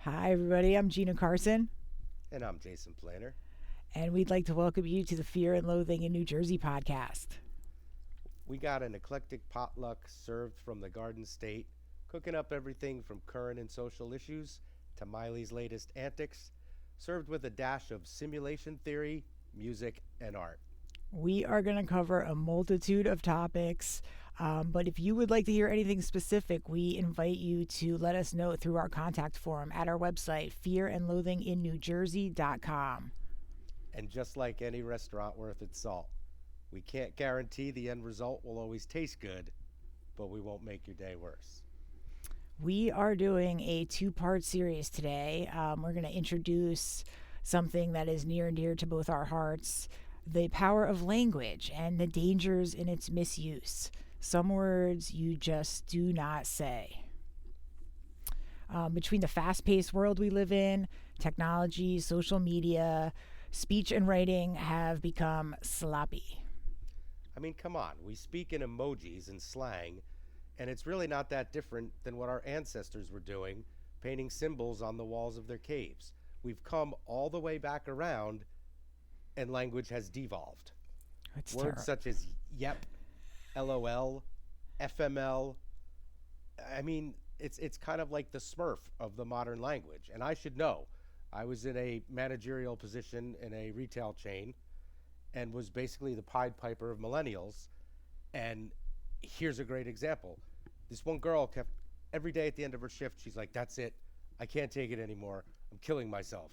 Hi, everybody. I'm Gina Carson, And I'm Jason Planner. and we'd like to welcome you to the Fear and Loathing in New Jersey podcast. We got an eclectic potluck served from the Garden State, cooking up everything from current and social issues to Miley's latest antics, served with a dash of simulation theory, music, and art. We are going to cover a multitude of topics, but if you would like to hear anything specific, we invite you to let us know through our contact form at our website, fearandloathinginnewjersey.com. And just like any restaurant worth its salt, we can't guarantee the end result will always taste good, but we won't make your day worse. We are doing a two-part series today. We're going to introduce something that is near and dear to both our hearts, the power of language and the dangers in its misuse. Some words you just do not say. Between the fast paced world we live in, technology, social media, speech and writing have become sloppy. I mean, come on, we speak in emojis and slang, and it's really not that different than what our ancestors were doing, painting symbols on the walls of their caves. We've come all the way back around, and language has devolved. It's Words terrible. such as yep, LOL, FML. I mean, it's kind of like the Smurf of the modern language. And I should know. I was in a managerial position in a retail chain and was basically the Pied Piper of millennials. And here's a great example. This one girl kept every day at the end of her shift, she's like, "That's it. I can't take it anymore. I'm killing myself."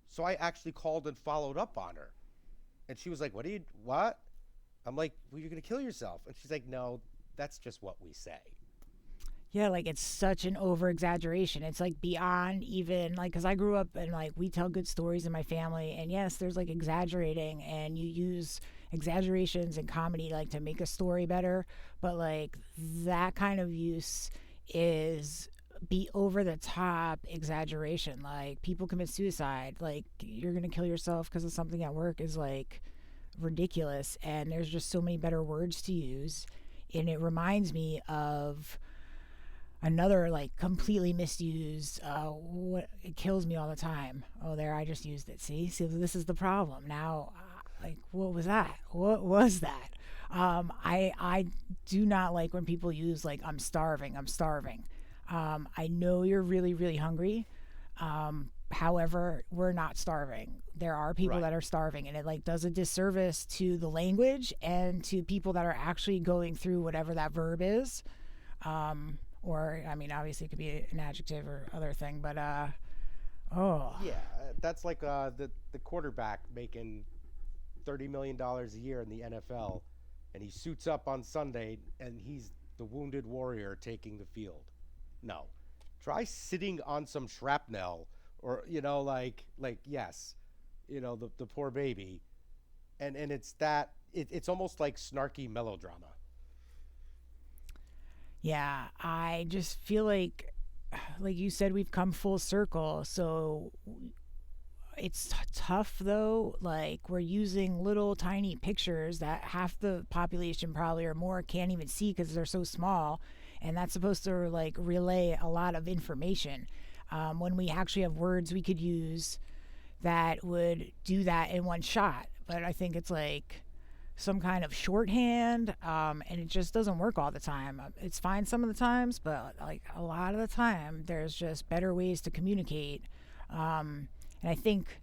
So I actually called and followed up on her. And she was like, what? I'm like, "Well, you're going to kill yourself." And she's like, "No, that's just what we say." Yeah, like it's such an over exaggeration. It's like beyond even like, because I grew up and like we tell good stories in my family. And yes, there's like exaggerating, and you use exaggerations and comedy like to make a story better. But like that kind of use is be over the top exaggeration. Like people commit suicide. Like you're going to kill yourself because of something at work is like ridiculous. And there's just so many better words to use. And it reminds me of another like completely misused what it kills me all the time. Oh, there, I just used it. See, this is the problem now. Like, what was that? What was that? I do not like when people use like I'm starving. I know you're really really hungry. However, we're not starving. There are people Right. that are starving, and it like does a disservice to the language and to people that are actually going through whatever that verb is. Or I mean, obviously it could be an adjective or other thing, but oh Yeah, that's like the quarterback making $30 million a year in the NFL, and he suits up on Sunday, and he's the wounded warrior taking the field. No, try sitting on some shrapnel, or like yes, the poor baby, and it's almost like snarky melodrama. yeah, I just feel like you said, we've come full circle. So it's tough though. Like we're using little tiny pictures that half the population probably or more can't even see because they're so small, and that's supposed to like relay a lot of information. When we actually have words we could use that would do that in one shot. But I think it's like some kind of shorthand, and it just doesn't work all the time. It's fine some of the times, but like a lot of the time, there's just better ways to communicate. And I think,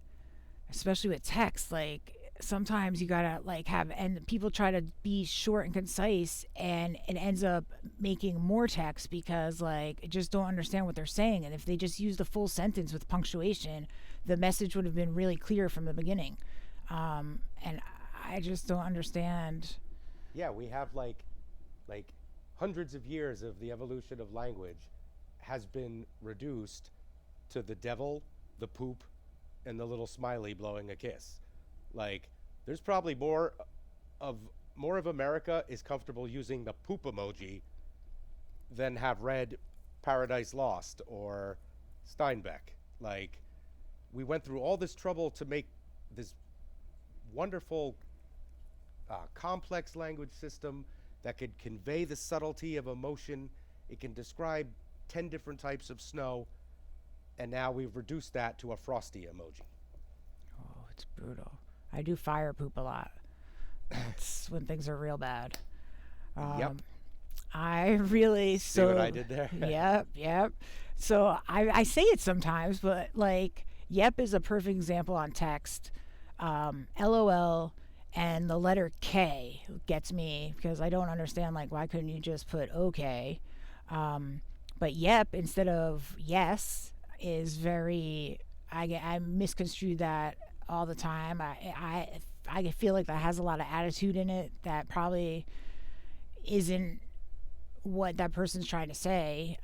especially with text, like sometimes you gotta like have, and people try to be short and concise, and it ends up making more text because like just don't understand what they're saying. And if they just use the full sentence with punctuation, the message would have been really clear from the beginning. And I just don't understand. Yeah, we have like hundreds of years of the evolution of language has been reduced to the devil, the poop, and the little smiley blowing a kiss. Like there's probably of more of America is comfortable using the poop emoji than have read Paradise Lost or Steinbeck. Like we went through all this trouble to make this wonderful complex language system that could convey the subtlety of emotion. It can describe 10 different types of snow. and now we've reduced that to a frosty emoji. Oh, it's brutal. I do fire poop a lot. That's when things are real bad. Yep. Um, I really See what I so did there? yep, yep. So I say it sometimes, but like yep is a perfect example on text. LOL and the letter K gets me because I don't understand like why couldn't you just put okay? Um, but yep instead of yes is very I misconstrue that all the time. I feel like that has a lot of attitude in it that probably isn't what that person's trying to say.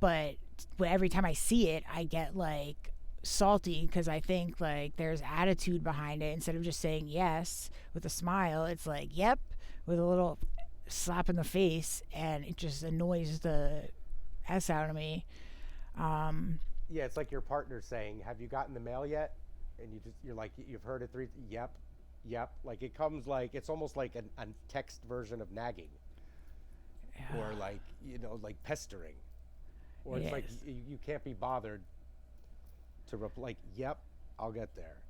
But every time I see it, I get like salty because I think like there's attitude behind it. Instead of just saying yes with a smile, it's like yep with a little slap in the face, and it just annoys the s out of me. Um, Yeah, it's like your partner saying, "Have you gotten the mail yet?" And you're like, "You've heard it three." Yep, yep. Like it comes like it's almost like a text version of nagging, or like like pestering, or it's it like is. you can't be bothered to like, "Yep, I'll get there."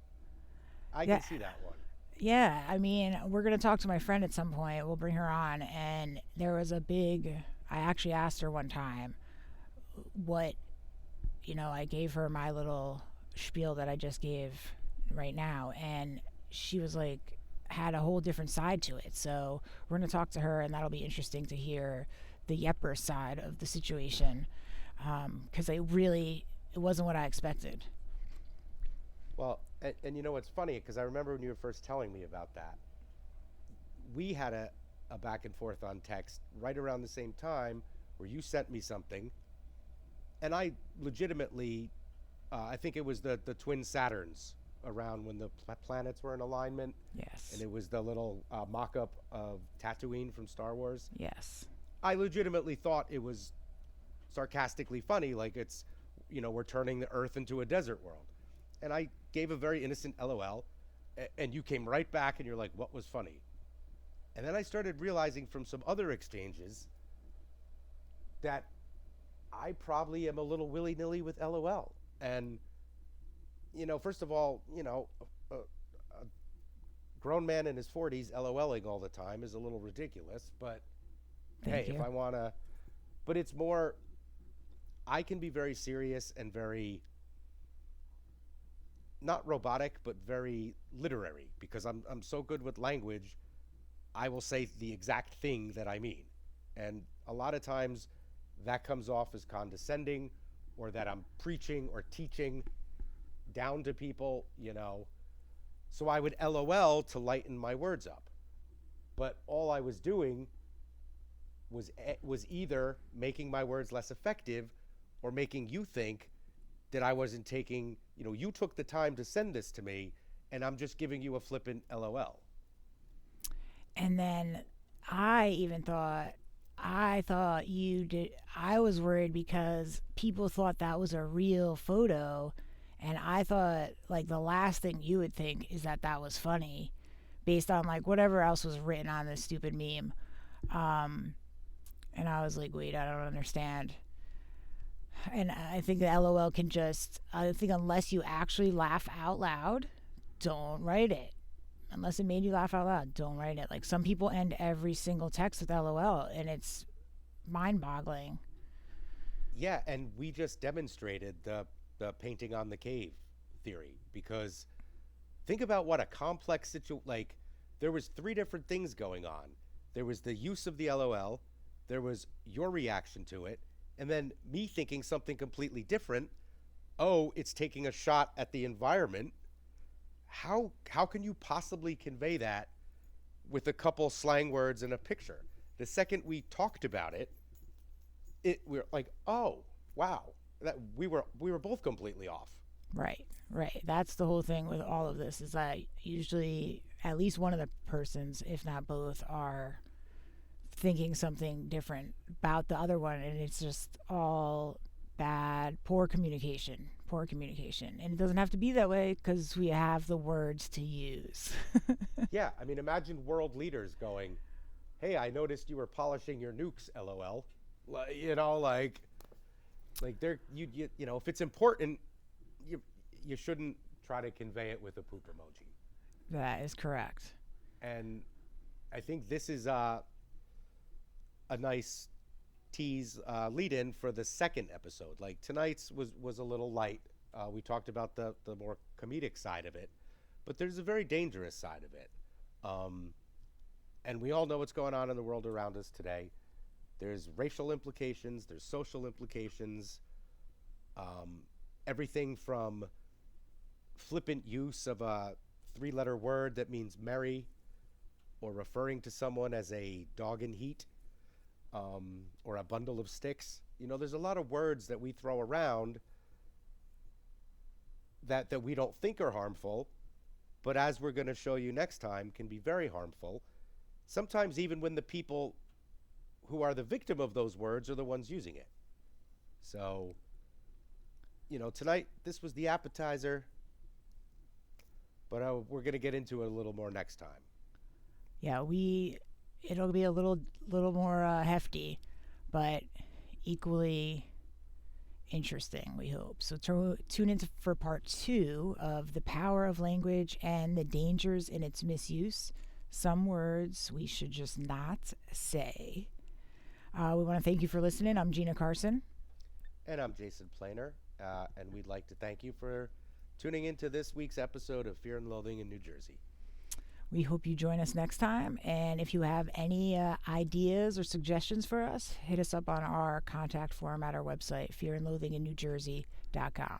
I Yeah, can see that one. yeah. I mean, we're gonna talk to my friend at some point. We'll bring her on, and there was a big. I actually asked her one time what I gave her my little spiel that I just gave right now, and she was like, had a whole different side to it. So we're going to talk to her, and that'll be interesting to hear the Yepper side of the situation because it wasn't what I expected. Well, and you know what's funny because I remember when you were first telling me about that, we had a back and forth on text right around the same time where you sent me something, and I legitimately, I think it was the twin Saturns around when the planets were in alignment, and Yes. it was the little mock-up of Tatooine from Star Wars. Yes. I legitimately thought it was sarcastically funny, like it's, we're turning the Earth into a desert world, and I gave a very innocent LOL, and you came right back and you're like, "What was funny?" And then I started realizing from some other exchanges that I probably am a little willy nilly with LOL. And, first of all, a grown man in his 40s LOLing all the time is a little ridiculous. But hey, Thank if you. I want to, but it's more, I can be very serious and very, not robotic, but very literary because I'm so good with language. I will say the exact thing that I mean. And a lot of times that comes off as condescending or that I'm preaching or teaching down to people. So I would LOL to lighten my words up. But all I was doing was either making my words less effective or making you think that I wasn't you took the time to send this to me and I'm just giving you a flippant LOL. And then I even thought, I thought you did. I was worried because people thought that was a real photo. And I thought, like, the last thing you would think is that that was funny based on, like, whatever else was written on this stupid meme. Um, and I was like, wait, I don't understand. And I think the LOL can just, I think unless you actually laugh out loud, don't write it. Unless it made you laugh out loud, don't write it. Like some people end every single text with LOL, and it's mind boggling. Yeah, and we just demonstrated the painting on the cave theory because think about what a complex situation like there was three different things going on. There was the use of the LOL, there was your reaction to it, and then me thinking something completely different. Oh, it's taking a shot at the environment. How can you possibly convey that with a couple slang words and a picture? The second we talked about it, we're like, "Oh, wow. That we were both completely off." Right, right. That's the whole thing with all of this is that usually at least one of the persons, if not both, are thinking something different about the other one, and it's just all bad, poor communication. Poor communication. And it doesn't have to be that way because we have the words to use. Yeah, I mean, imagine world leaders going, "Hey, I noticed you were polishing your nukes, LOL." Like, Like you know, if it's important, you you shouldn't try to convey it with a poop emoji. That is correct. And I think this is a nice tease lead in for the second episode. Like tonight's was a little light. We talked about the more comedic side of it, but there's a very dangerous side of it. Um, and we all know what's going on in the world around us today. There's racial implications, there's social implications, everything from flippant use of a three-letter word that means merry, or referring to someone as a dog in heat, or a bundle of sticks. You know, there's a lot of words that we throw around that we don't think are harmful, but as we're going to show you next time, can be very harmful. Sometimes even when the people who are the victim of those words are the ones using it. So, you know, tonight this was the appetizer, but we're going to get into it a little more next time. Yeah, it'll be a little more hefty, but equally interesting, we hope. So tune in for part 2 of the power of language and the dangers in its misuse. Some words we should just not say. We want to thank you for listening. I'm Gina Carson. And I'm Jason Planer, and we'd like to thank you for tuning into this week's episode of Fear and Loathing in New Jersey. We hope you join us next time. And if you have any ideas or suggestions for us, hit us up on our contact form at our website, fearandloathinginnewjersey.com.